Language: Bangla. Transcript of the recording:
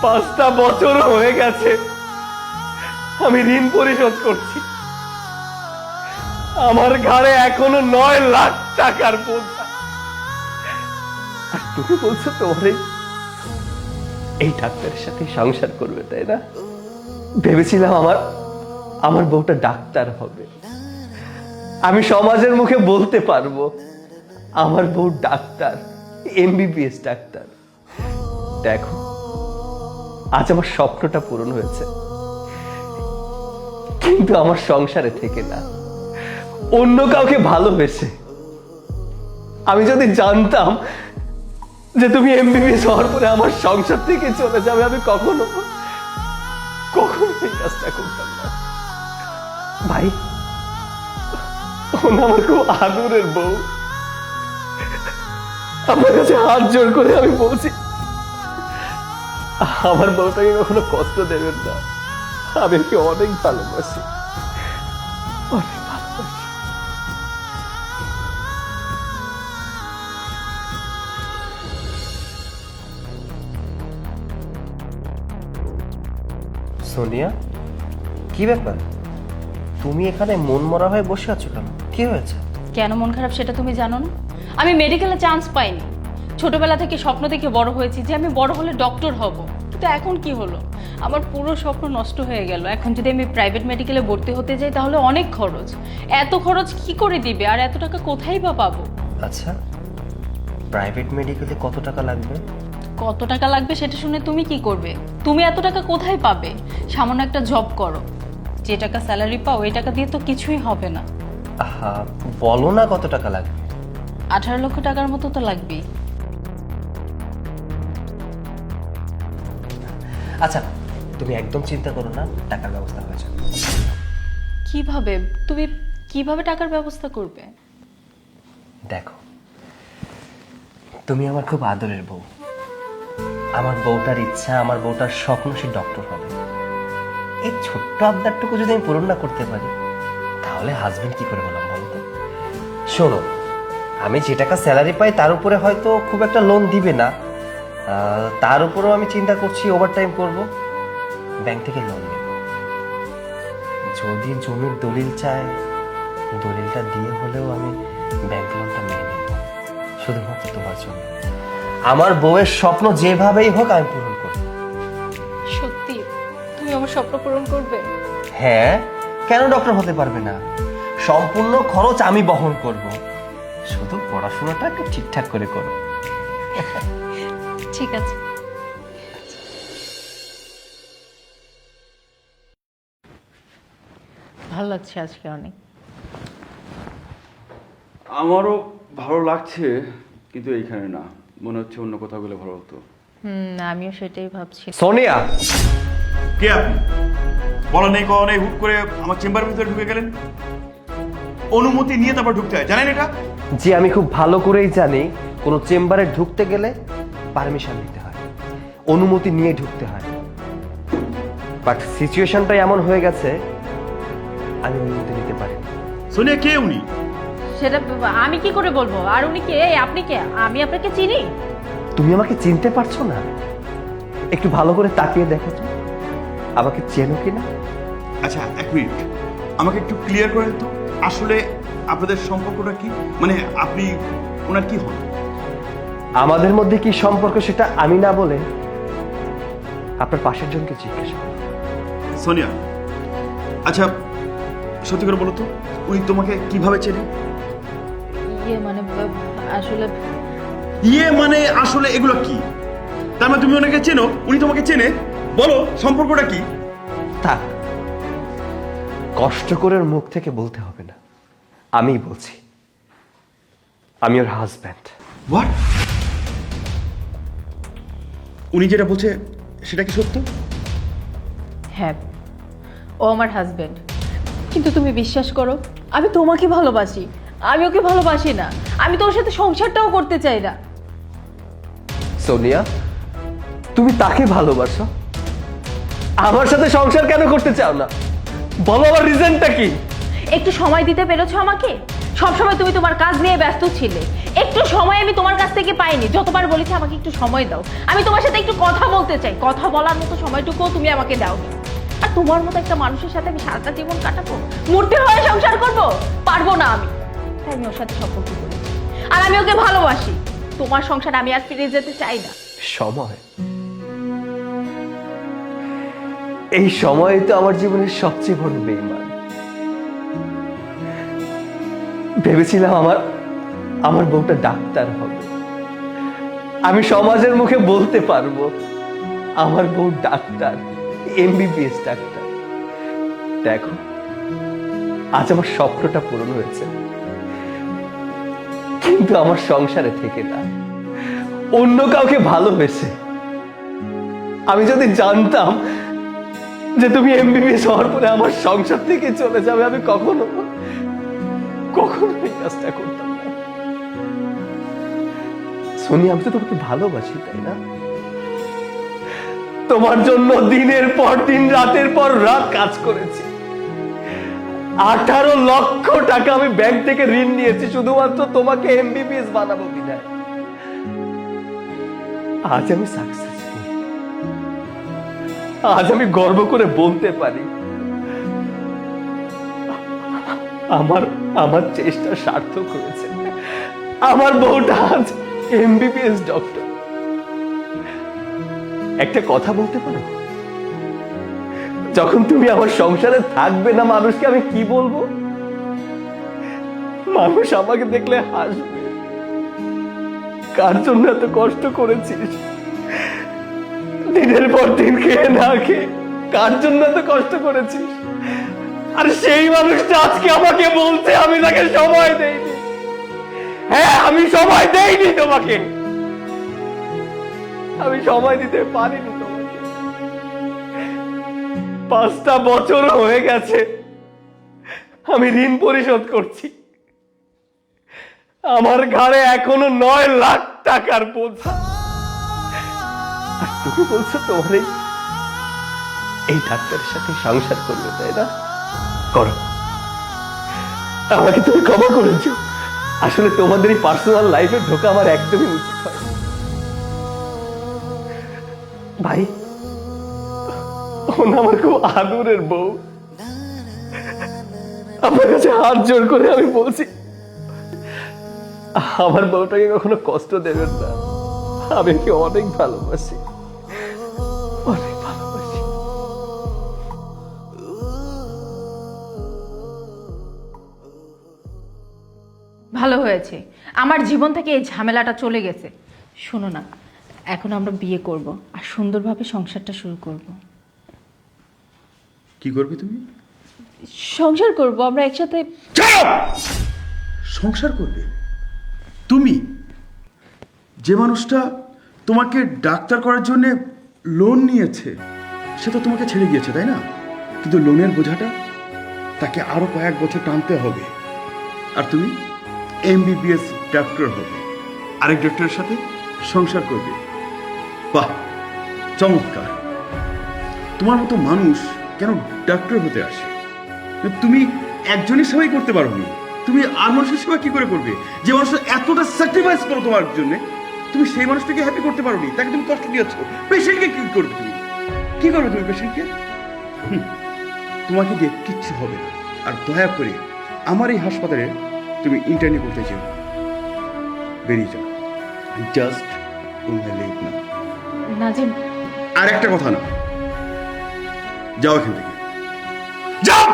5টা বছর হয়ে গেছে আমি ঋণ পরিশোধ করছি। আমার ঘরে এখনো 9 লাখ টাকার বোঝা। আর তুমি বলছো তোমার এই ডাক্তারের সাথে সংসার করবে, তাই না? ভেবেছিলাম আমার বউটা ডাক্তার হবে, আমি সমাজের মুখে বলতে পারবো আমার বউ ডাক্তার, MBBS ডাক্তার। দেখো, আজ আমার স্বপ্নটা পূরণ হয়েছে, কিন্তু আমার সংসারে থেকে না, অন্য কাউকে ভালোবেসে। আমি যদি জানতাম যে তুমি MBBS হওয়ার পরে আমার সংসার থেকে চলে যাবে, আমি কখনো এই কাজটা করতাম না। ভাই, আমার খুব আদরের বউ। আমার কাছে হাত জোর করে আমি বলছি, আমার বউটাকে কখনো কষ্ট দেবেন না। আমি ওকে অনেক ভালোবাসি, অনেক ভালোবাসি। সোনিয়া, কি ব্যাপার? তুমি এখানে মন মরা হয়ে বসে আছো কেন? কি হয়েছে? কেন মন খারাপ সেটা তুমি জানো না? আমি মেডিকেলে চান্স পাইনি। ছোটবেলা থেকে স্বপ্ন দেখে বড় হয়েছি যে আমি বড় হলে ডক্টর হব, কিন্তু এখন কি হলো, আমার পুরো স্বপ্ন নষ্ট হয়ে গেল। এখন যদি আমি প্রাইভেট মেডিকেলে ভর্তি হতে যাই তাহলে অনেক খরচ। এত খরচ কি করে দিবে, আর এত টাকা কোথায় বা পাবো? আচ্ছা, প্রাইভেট মেডিকেলে কত টাকা লাগবে? কত টাকা লাগবে সেটা শুনে তুমি কি করবে? তুমি এত টাকা কোথায় পাবে? সামান্য একটা জব করো, যে টাকা স্যালারি পাও এই টাকা দিয়ে তো কিছুই হবে না। আহা, বলো না কত টাকা লাগবে? 18 লক্ষ টাকার মতো তো লাগবেই। আচ্ছা, তুমি একদম চিন্তা করো না, টাকার ব্যবস্থা হয়ে যাবে। কিভাবে? তুমি কিভাবে টাকার ব্যবস্থা করবে? দেখো, তুমি আমার খুব আদরের বউ। আমার বউটার ইচ্ছা, আমার বউটার স্বপ্ন সে ডক্টর হবে। এই ছোট্ট আবদারটুকু যদি আমি পূরণ না করতে পারি, তাহলে হাজবেন্ড কি করে বললাম বলতো? শোনো, আমি যে টাকা স্যালারি পাই তার উপরে হয়তো খুব একটা লোন দিবে না, তার উপরেও আমি চিন্তা করছি ওভারটাইম করব, ব্যাংক থেকে লোন নেব। যদি জমির দলিল চায়, দলিলটা দিয়ে হলেও আমি ব্যাংক লোনটা নিয়ে নেব, শুধুমাত্র তোমার জন্য। আমার বউয়ের স্বপ্ন যেভাবেই হোক আমি পূরণ করব। সত্যি তুমি আমার স্বপ্ন পূরণ করবে? হ্যাঁ, কেন ডক্টর হতে পারবে না? সম্পূর্ণ খরচ আমি বহন করব, শুধু পড়াশোনাটা একটু ঠিকঠাক করে করো। ঠিক আছে। ভালো লাগছে আজকে অনেক। আমারও ভালো লাগছে, কিন্তু এইখানে না, মনে হচ্ছে অন্য কোথাও গেলে ভালো হতো। আমিও সেটাই ভাবছি। সোনিয়া, কে আপনি? বলা নেই কওয়া নেই, হুট করে আমার চেম্বারের ভিতরে ঢুকে গেলেন। অনুমতি নিয়ে তারপর ঢুকতে হয়, জানেন এটা? জি আমি খুব ভালো করেই জানি, কোনো চেম্বারে ঢুকতে গেলে পারমিশন নিতে হয়, অনুমতি নিয়ে ঢুকতে হয়। বাট সিচুয়েশনটা এমন হয়ে গেছে, আমি অনুমতি নিতে পারি। সোনিয়া, কে উনি? সেটা আমি কি করে বলবো? আর উনি কে? আপনি কে? আমি আপনাকে চিনি? তুমি আমাকে চিনতে পারছো না? একটু ভালো করে তাকিয়ে দেখো তো, আমাকে চেনো কিনা। আচ্ছা, এক মিনিট, আমাকে একটু ক্লিয়ার করেন তো, আসলে আপনাদের সম্পর্কটা কি? মানে আপনি ওনার কি হন? আমাদের মধ্যে কি সম্পর্ক সেটা আমি না বলে আপনার পাশের জনকে জিজ্ঞেস করুন। সোনিয়া, আচ্ছা সত্যি করে বলো তো, উনি তোমাকে কিভাবে চেনে? মানে আসলে এগুলো কি? তার মানে তুমি ওনাকে চেনো, উনি তোমাকে চেনে? বলো সম্পর্কটা কি? থাক, কষ্ট করে ওর মুখ থেকে বলতে হবে না, আমিই বলছি, আমি ওর হাজব্যান্ড। হোয়াট? উনি যেটা বলছে সেটা কি সত্য? হ্যাঁ, ও আমার হাজবেন্ড। কিন্তু তুমি বিশ্বাস করো, আমি তোমাকে ভালোবাসি, আমি ওকে ভালোবাসি না। আমি তো ওর সাথে সংসারটাও করতে চাই না। সোনিয়া, তুমি তাকে ভালোবাসো, আমার সাথে সংসার কেন করতে চাও না? বলো, আমার রিজনটা কি? একটু সময় দিতে পেরেছো আমাকে? সবসময় তুমি তোমার কাজ নিয়ে ব্যস্ত ছিলে, একটু একটু সময় আমি তোমার কাছ থেকে পাইনি। যতবার বলেছি আমাকে একটু সময় দাও, আমি তোমার সাথে একটু কথা বলতে চাই, কথা বলার মতো সময়টুকুও তুমি আমাকে দাও। আর তোমার মতো একটা মানুষের সাথে আমি সারাটা জীবন কাটাবো, মূর্তির হয়ে সংসার করবো? পারবো না আমি। তাই আমি ওর সাথে সম্পর্ক করেছি, আর আমি ওকে ভালোবাসি। তোমার সংসার আমি আর ফিরে যেতে চাই না। সময়, এই সময় তো আমার জীবনের সবচেয়ে বড় বেঈমান। ভেবেছিলাম আমার বউটা ডাক্তার হবে, আমি সমাজের মুখে বলতে পারবো আমার বউ ডাক্তার, এমবিবিএস ডাক্তার। দেখো, আজ আমার স্বপ্নটা পূরণ হয়েছে, কিন্তু আমার সংসারে থেকে না, অন্য কাউকে ভালোবেসে। আমি যদি জানতাম যে তুমি এমবিবিএস হওয়ার পরে আমার সংসার থেকে চলে যাবে, আমি কখনো এই কাজটা করতাম না। সোনি, আমি তো তোমাকে ভালোবাসি, তাই না? তোমার জন্য দিনের পর দিন, রাতের পর রাত কাজ করেছি। 18 লক্ষ টাকা আমি ব্যাংক থেকে ঋণ নিয়েছি শুধুমাত্র তোমাকে এমবিবিএস বানাবো বিধায়। আজ আমি সাকসেসফুল, আজ আমি গর্ব করে বলতে পারি আমার চেষ্টা সার্থক হয়েছে। আমার বউটা আজ এমবিবিএস ডক্টর। একটা কথা বলতে পারো, যখন তুমি আমার সংসারে থাকবে না, মানুষকে আমি কি বলবো? মানুষ আমাকে দেখলে হাসবে। কার জন্য এত কষ্ট করেছিস, দিনের পর দিন খেয়ে না খেয়ে কার জন্য এত কষ্ট করেছিস? আর সেই মানুষটা আজকে আমাকে বলছে আমি তাকে সময় দেইনি। হ্যাঁ, আমি সময় দেইনি তোমাকে, আমি সময় দিতে পারিনি তোমাকে। 5টা বছর হয়ে গেছে আমি ঋণ পরিশোধ করছি, আমার ঘাড়ে এখনো 9 লাখ টাকার বোঝা। আর তুমি বলছো তোমার এই ডাক্তারের সাথে সংসার করবে, তাই না? করো, আমাকে তুমি ক্ষমা করেছো। আসলে তোমাদের এই পার্সোনাল লাইফে ঢোকা আমার একদমই উচিত হয়। ভাই, ও না আমার খুব আদরের বউ। আমার কাছে হাত জোর করে আমি বলছি, আমার বউটাকে কখনো কষ্ট দেবেন না। আমি ওকে অনেক ভালোবাসি, অনেক ভালোবাসি। ভালো হয়েছে, আমার জীবন থেকে এই ঝামেলাটা চলে গেছে। শোনো না, এখন আমরা বিয়ে করব আর সুন্দরভাবে সংসারটা শুরু করব। কি করবে তুমি? সংসার করব আমরা একসাথে। সংসার করবে তুমি? যে মানুষটা তোমাকে ডাক্তার করার জন্য লোন নিয়েছে সে তো তোমাকে ছেড়ে গিয়েছে, তাই না? কিন্তু লোনের বোঝাটা তাকে আরো কয়েক বছর টানতে হবে। আর তুমি এমবিবিএস ডাক্তার হবে, আরেক ডাক্তারের সাথে সংসার করবে। বাহ, চমৎকার! তোমার মতো মানুষ কেন ডাক্তার হতে আসে? তুমি একজনের সেবাই করতে পারো না, তুমি আর মানুষের সেবা কি করে করবে? যে মানুষটা এতটা স্যাক্রিফাইস করো তোমার জন্য, তুমি সেই মানুষটাকে হ্যাপি করতে পারো নি, তাকে তুমি কষ্ট দিয়েছো। পেশেন্টকে কি করবে তুমি? কি করবে তুমি পেশেন্টকে? তোমাকে দিয়ে কিচ্ছু হবে না। আর দয়া করে আমার এই হাসপাতালে তুমি ইন্টার্নি করতে চাও, বেরিয়ে যাও। জাস্ট লেট না। নাজিম, আর একটা কথা না, যাও এখান থেকে, যাও।